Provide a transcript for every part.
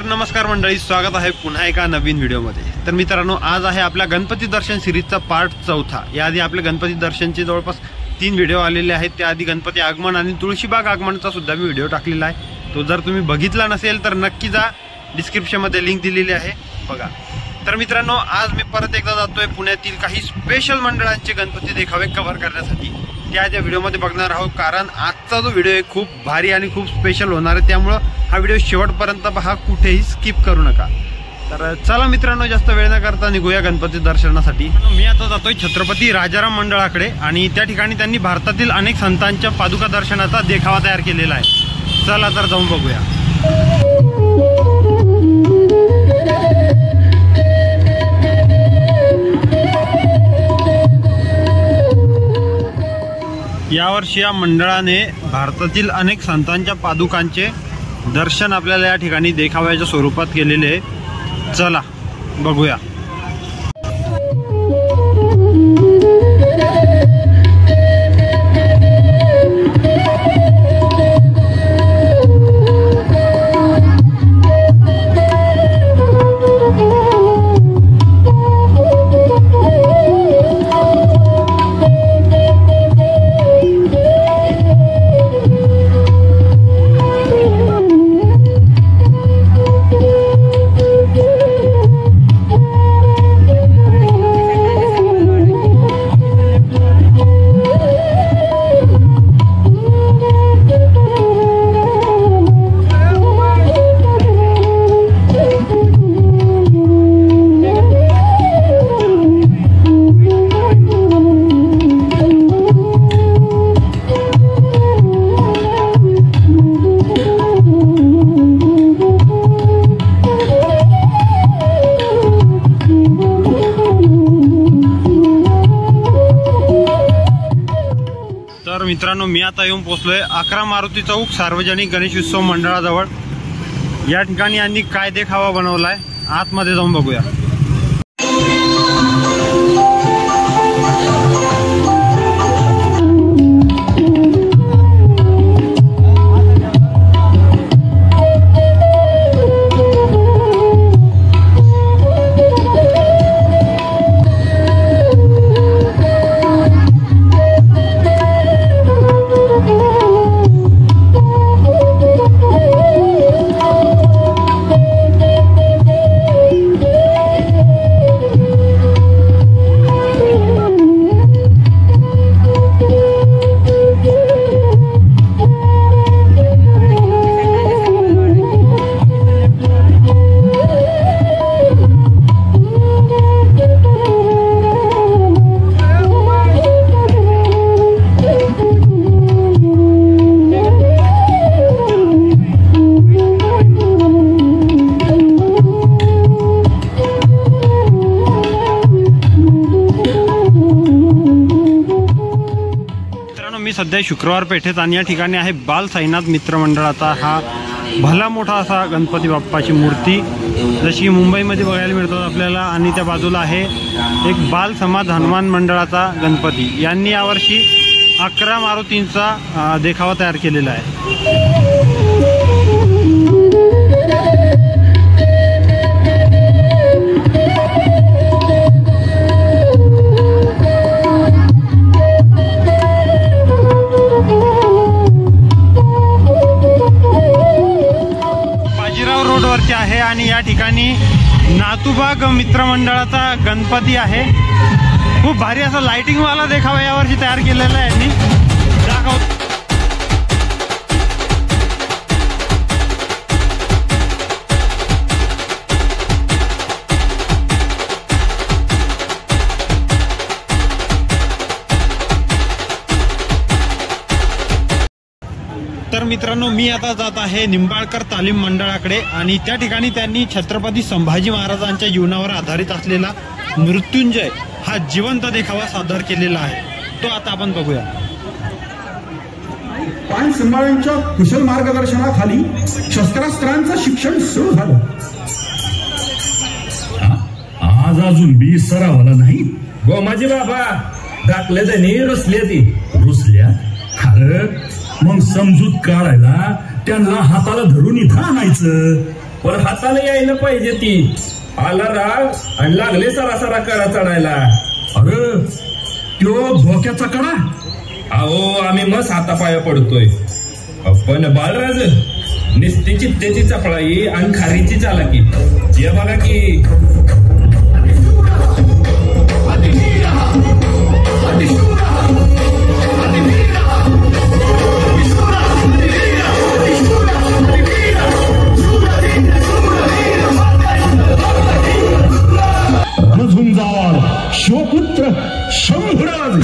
नमस्कार मंडळी, स्वागत आहे पुन्हा एका नवीन व्हिडिओमध्ये। तर मित्रांनो, आज आहे आपल्या गणपती दर्शन सिरीजचा पार्ट 4। याआधी आपल्या गणपती दर्शनचे जवळपास 3 व्हिडिओ आलेले आहेत। त्याआधी गणपती आगमन आणि तुळशीबाग आगमनचा सुद्धा मी व्हिडिओ टाकलेला आहे। तो जर तुम्ही बघितला नसेल तर नक्की जा, डिस्क्रिप्शन मध्ये लिंक दिलेली आहे, बघा। तर मित्रांनो, आज मी परत एकदा जातोय पुण्यातील काही स्पेशल मंडळांचे गणपती देखावे कव्हर करण्यासाठी। त्या व्हिडिओमध्ये बघणार आहोत, कारण आजचा जो व्हिडिओ आहे खूप भारी आणि खूप स्पेशल होणार आहे। त्यामुळे हा व्हिडिओ शेवटपर्यंत पहा, कुठेही स्किप करू नका। तर चला मित्रांनो, जास्त वेळ न करता निघूया गणपती दर्शनासाठी। मी आता जातोय छत्रपती राजाराम मंडळाकडे आणि त्या ठिकाणी त्यांनी भारतातील अनेक संतांच्या पादुका दर्शनाचा देखावा तयार केलेला आहे। चला तर जाऊन बघूया। यावर्षी या मंडळाने भारतातील अनेक संतांच्या पादुकांचे दर्शन आपल्याला या ठिकाणी देखाव्याच्या स्वरूपात केलेले आहे। चला बघूया। मित्रांनो, मी आता येऊन पोहोचलोय 11 मारुती चौक सार्वजनिक गणेश उत्सव मंडळाजवळ। या ठिकाणी यांनी काय देखावा बनवलाय, आतमध्ये जाऊन बघूया। मी सध्या शुक्रवार पेठेत आणि या ठिकाणी आहे बाल साईनाथ मित्र मंडळाचा हा भला मोठा असा गणपती बाप्पाची मूर्ती, जशी की मुंबईमध्ये बघायला मिळतो आपल्याला। आणि त्या बाजूला आहे एक बाल समाज हनुमान मंडळाचा गणपती। यांनी यावर्षी 11 मारुतींचा देखावा तयार केलेला आहे। रोडवरती आहे आणि या ठिकाणी नातूबाग मित्रमंडळाचा गणपती आहे। खूप भारी असा लाइटिंग वाला देखावा यावर्षी तयार केलेला आहे यांनी। तर मित्रांनो, मी आता जात आहे निंबाळकर तालीम मंडळाकडे आणि त्या ठिकाणी त्यांनी छत्रपती संभाजी महाराजांच्या जीवनावर आधारित असलेला मृत्युंजय हा जिवंत देखावा सादर केलेला आहे। तो आता आपण बघूया। पान संभाळ्यांच्या कुशल मार्गदर्शनाखाली शस्त्रास्त्रांचं शिक्षण सुरू झालं। आज अजून बी सरावाला नाही। गोमाजी बाबा दाखले त्यांनी रुसले ती रुसल्या। अरे मग समजूत काढायला त्यांना हाताला धरून इथं आणायचं। पण हाताला यायला पाहिजे ती. आला राग आणि लागले सरासरा करा चढायला. अरे त्यो भोक्याचा कडा. अहो आम्ही मस्त हातापाया पडतोय. पण बाळराज निस्ती चित्तेची चपळाई आणि खारीची चालाकी हे बघा की. रणझुंजार शिवपुत्र शंभुराज.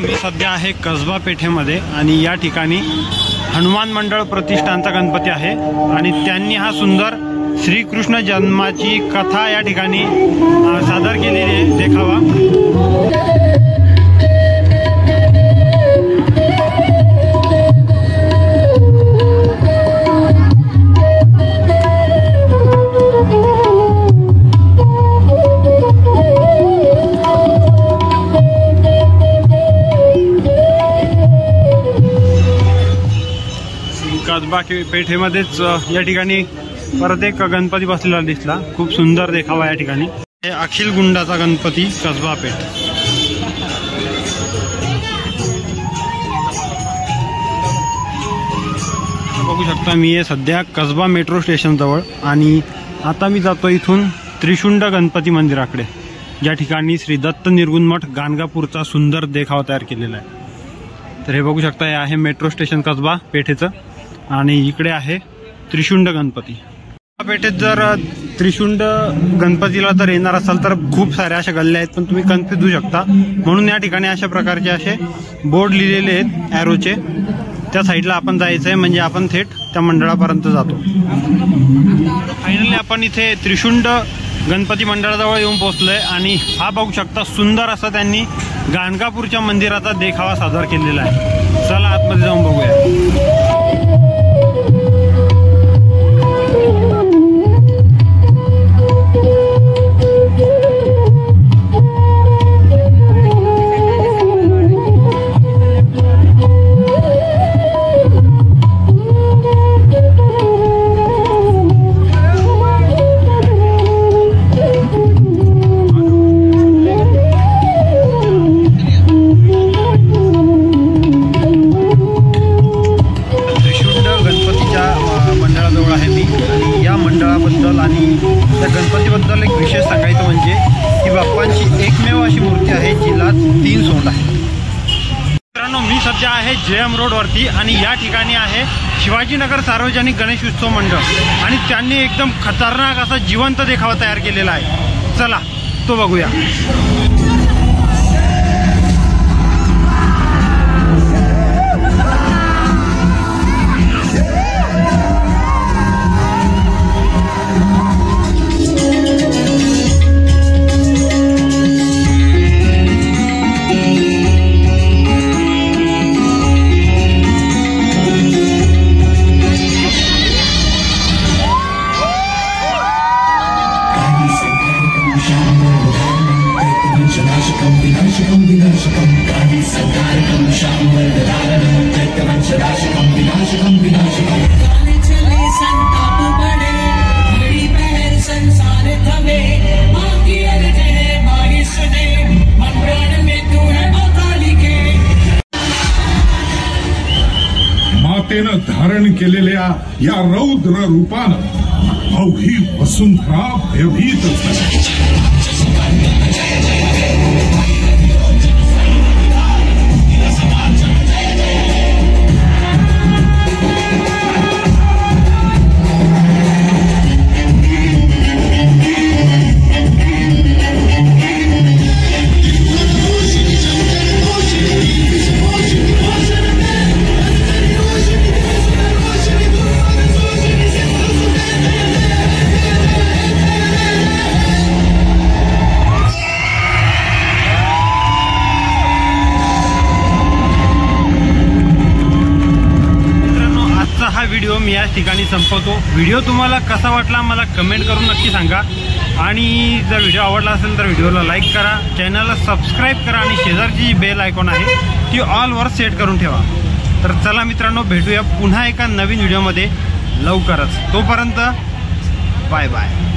मी सध्या आहे कसबा पेठेमध्ये आणि या ठिकाणी हनुमान मंडळ प्रतिष्ठानचा गणपती आहे आणि त्यांनी हा सुंदर श्रीकृष्ण जन्माची कथा या ठिकाणी सादर केलेली आहे देखावा. कसबा पेठेमध्येच या ठिकाणी परत एक गणपती बसलेला दिसला. खूप सुंदर देखावा या ठिकाणी. हे अखिल गुंडाचा गणपती कसबा पेठ. बघू शकता मी आहे सध्या कसबा मेट्रो स्टेशन जवळ आणि आता मी जातो इथून त्रिशुंड गणपती मंदिराकडे, ज्या ठिकाणी श्री दत्त निर्गुण मठ गाणगापूरचा सुंदर देखावा तयार केलेला आहे. तर हे बघू शकता हे आहे मेट्रो स्टेशन कसबा पेठेचं आणि इकडे आहे त्रिशुंड गणपती. पेठेत जर त्रिशुंड गणपतीला जर येणार असाल तर खूप साऱ्या अशा गल्ल्या आहेत, पण तुम्ही कन्फ्यूज होऊ शकता. म्हणून या ठिकाणी अशा प्रकारचे असे बोर्ड लिहिलेले आहेत ॲरोचे. त्या साईडला आपण जायचं आहे म्हणजे आपण थेट त्या मंडळापर्यंत जातो. फायनली आपण इथे त्रिशुंड गणपती मंडळाजवळ येऊन पोहोचलोय आणि हा बघू शकता सुंदर असा त्यांनी गाणगापूरच्या मंदिराचा देखावा सादर केलेला आहे. चला आतमध्ये जाऊन बघूया. आणि त्या गणपतीबद्दल एक विशेष सांगायचं म्हणजे की बाप्पांची एकमेव अशी मूर्ती आहे जिला 3 सोंड आहे. मित्रांनो मी सध्या आहे JM रोडवरती आणि या ठिकाणी आहे शिवाजीनगर सार्वजनिक गणेश उत्सव मंडळ आणि त्यांनी एकदम खतरनाक असा जिवंत देखावा तयार केलेला आहे. चला तो बघूया. मातेनं धारण केलेल्या या रौद्र रूपानं अवघी वसुंधरा भयभीत झाली. हा व्हिडिओ मी या ठिकाणी संपवतो. व्हिडिओ तुम्हाला कसा वाटला मला कमेंट करून नक्की सांगा. आणि जर व्हिडिओ आवडला असेल तर व्हिडिओला लाईक करा, चॅनलला सबस्क्राईब करा आणि शेजारची जी बेल आयकॉन आहे ती ऑलवर सेट करून ठेवा. तर चला मित्रांनो, भेटूया पुन्हा एका नवीन व्हिडिओमध्ये लवकरच. तोपर्यंत बाय बाय.